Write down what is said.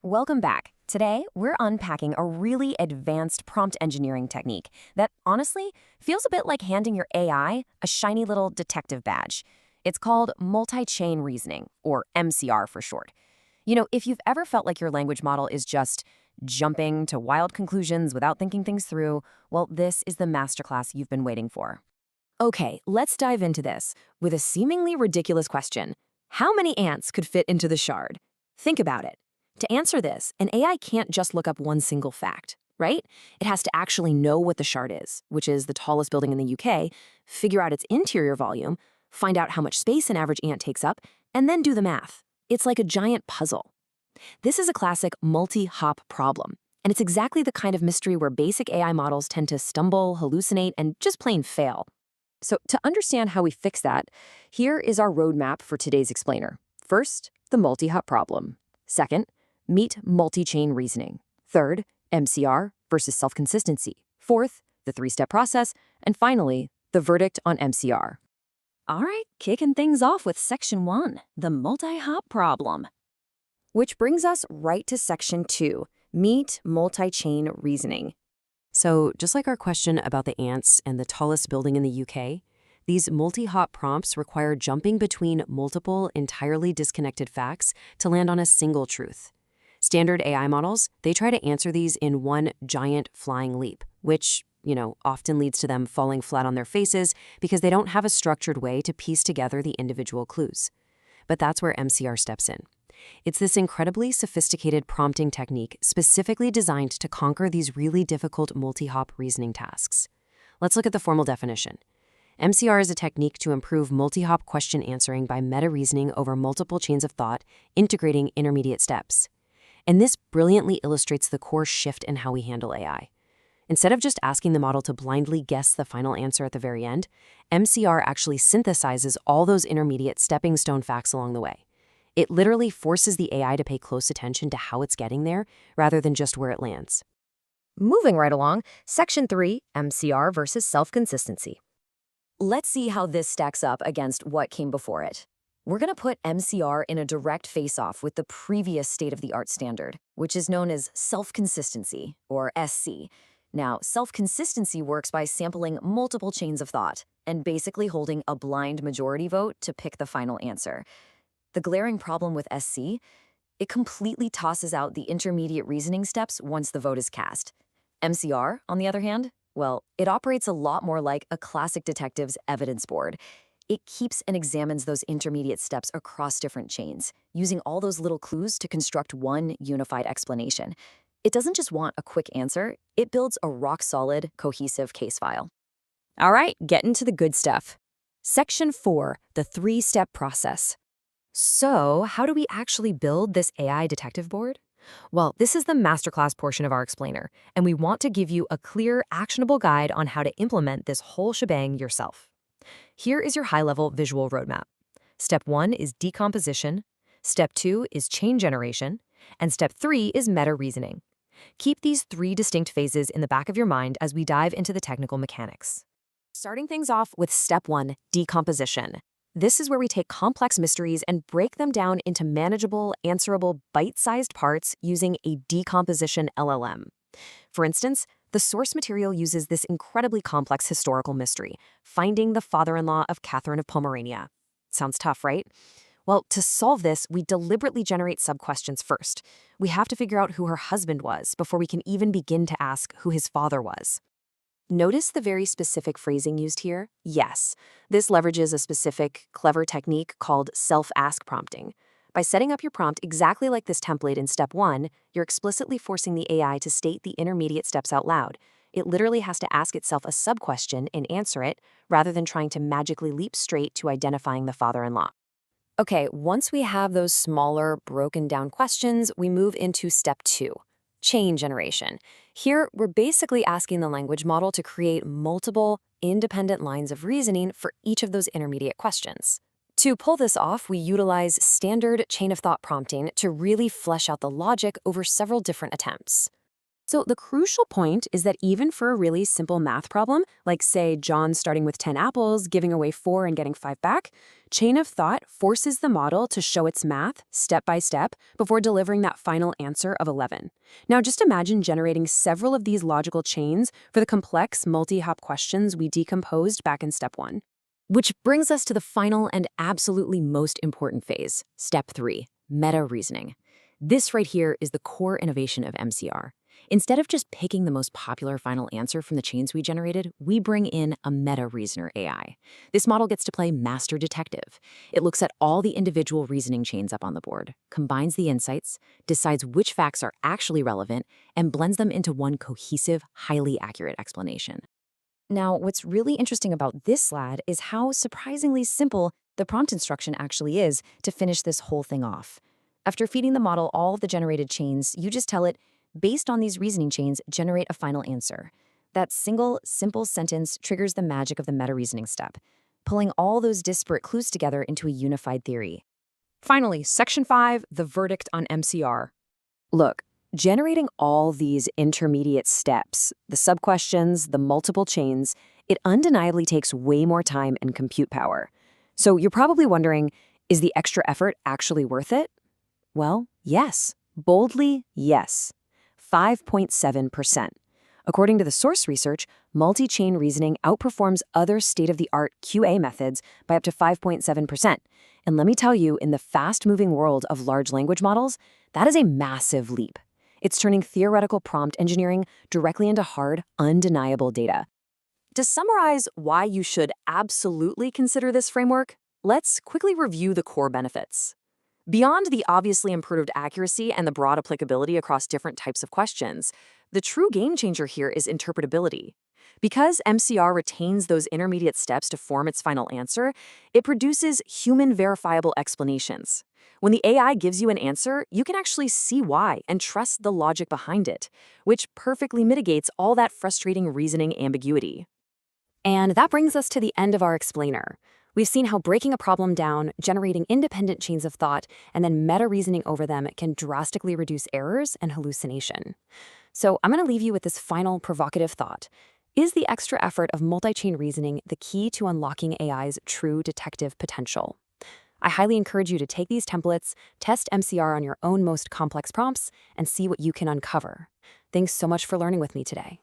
Welcome back. Today, we're unpacking a really advanced prompt engineering technique that, honestly, feels a bit like handing your AI a shiny little detective badge. It's called multi-chain reasoning, or MCR for short. If you've ever felt like your language model is just jumping to wild conclusions without thinking things through, well, this is the masterclass you've been waiting for. Okay, let's dive into this with a seemingly ridiculous question. How many ants could fit into the shard? Think about it. To answer this, an AI can't just look up one single fact, right? It has to actually know what the shard is, which is the tallest building in the UK, figure out its interior volume, find out how much space an average ant takes up, and then do the math. It's like a giant puzzle. This is a classic multi-hop problem, and it's exactly the kind of mystery where basic AI models tend to stumble, hallucinate, and just plain fail. So to understand how we fix that, here is our roadmap for today's explainer. First, the multi-hop problem. Second, meet multi-chain reasoning. Third, MCR versus self-consistency. Fourth, the three-step process. And finally, the verdict on MCR. All right, kicking things off with Section 1, the multi-hop problem. Which brings us right to Section 2, meet multi-chain reasoning. So just like our question about the ants and the tallest building in the UK, these multi-hop prompts require jumping between multiple, entirely disconnected facts to land on a single truth. Standard AI models, they try to answer these in one giant flying leap, which, often leads to them falling flat on their faces because they don't have a structured way to piece together the individual clues. But that's where MCR steps in. It's this incredibly sophisticated prompting technique specifically designed to conquer these really difficult multi-hop reasoning tasks. Let's look at the formal definition. MCR is a technique to improve multi-hop question answering by meta-reasoning over multiple chains of thought, integrating intermediate steps. And this brilliantly illustrates the core shift in how we handle AI. Instead of just asking the model to blindly guess the final answer at the very end, MCR actually synthesizes all those intermediate stepping stone facts along the way. It literally forces the AI to pay close attention to how it's getting there, rather than just where it lands. Moving right along, Section 3, MCR versus self-consistency. Let's see how this stacks up against what came before it. We're going to put MCR in a direct face-off with the previous state-of-the-art standard, which is known as self-consistency, or SC. Now, self-consistency works by sampling multiple chains of thought and basically holding a blind majority vote to pick the final answer. The glaring problem with SC, it completely tosses out the intermediate reasoning steps once the vote is cast. MCR, on the other hand, well, it operates a lot more like a classic detective's evidence board. It keeps and examines those intermediate steps across different chains, using all those little clues to construct one unified explanation. It doesn't just want a quick answer, it builds a rock-solid, cohesive case file. All right, getting to the good stuff. Section 4, the three-step process. So, how do we actually build this AI detective board? Well, this is the masterclass portion of our explainer, and we want to give you a clear, actionable guide on how to implement this whole shebang yourself. Here is your high-level visual roadmap. Step 1 is decomposition, Step 2 is chain generation, and Step 3 is meta-reasoning. Keep these three distinct phases in the back of your mind as we dive into the technical mechanics. Starting things off with Step 1, decomposition. This is where we take complex mysteries and break them down into manageable, answerable, bite-sized parts using a decomposition LLM. For instance, the source material uses this incredibly complex historical mystery, finding the father-in-law of Catherine of Pomerania. Sounds tough, right? Well, to solve this, we deliberately generate sub-questions first. We have to figure out who her husband was before we can even begin to ask who his father was. Notice the very specific phrasing used here? Yes, this leverages a specific, clever technique called self-ask prompting. By setting up your prompt exactly like this template in Step 1, you're explicitly forcing the AI to state the intermediate steps out loud. It literally has to ask itself a sub-question and answer it, rather than trying to magically leap straight to identifying the father-in-law. Okay, once we have those smaller, broken-down questions, we move into Step 2, chain generation. Here, we're basically asking the language model to create multiple, independent lines of reasoning for each of those intermediate questions. To pull this off, we utilize standard chain of thought prompting to really flesh out the logic over several different attempts. So the crucial point is that even for a really simple math problem, like say John starting with 10 apples, giving away 4 and getting 5 back, chain of thought forces the model to show its math step by step before delivering that final answer of 11. Now just imagine generating several of these logical chains for the complex multi-hop questions we decomposed back in step 1. Which brings us to the final and absolutely most important phase, step 3, meta reasoning. This right here is the core innovation of MCR. Instead of just picking the most popular final answer from the chains we generated, we bring in a meta reasoner AI. This model gets to play master detective. It looks at all the individual reasoning chains up on the board, combines the insights, decides which facts are actually relevant, and blends them into one cohesive, highly accurate explanation. Now, what's really interesting about this SLAD is how surprisingly simple the prompt instruction actually is to finish this whole thing off. After feeding the model all of the generated chains, you just tell it, based on these reasoning chains, generate a final answer. That single, simple sentence triggers the magic of the meta-reasoning step, pulling all those disparate clues together into a unified theory. Finally, Section 5, the verdict on MCR. Look, generating all these intermediate steps, the sub-questions, the multiple chains, it undeniably takes way more time and compute power. So you're probably wondering, is the extra effort actually worth it? Well, yes. Boldly, yes. 5.7%. According to the source research, multi-chain reasoning outperforms other state-of-the-art QA methods by up to 5.7%. And let me tell you, in the fast-moving world of large language models, that is a massive leap. It's turning theoretical prompt engineering directly into hard, undeniable data. To summarize why you should absolutely consider this framework, let's quickly review the core benefits. Beyond the obviously improved accuracy and the broad applicability across different types of questions, the true game changer here is interpretability. Because MCR retains those intermediate steps to form its final answer, it produces human verifiable explanations. When the AI gives you an answer, you can actually see why and trust the logic behind it, which perfectly mitigates all that frustrating reasoning ambiguity. And that brings us to the end of our explainer. We've seen how breaking a problem down, generating independent chains of thought, and then meta-reasoning over them can drastically reduce errors and hallucination. So I'm going to leave you with this final provocative thought. Is the extra effort of multi-chain reasoning the key to unlocking AI's true detective potential? I highly encourage you to take these templates, test MCR on your own most complex prompts, and see what you can uncover. Thanks so much for learning with me today.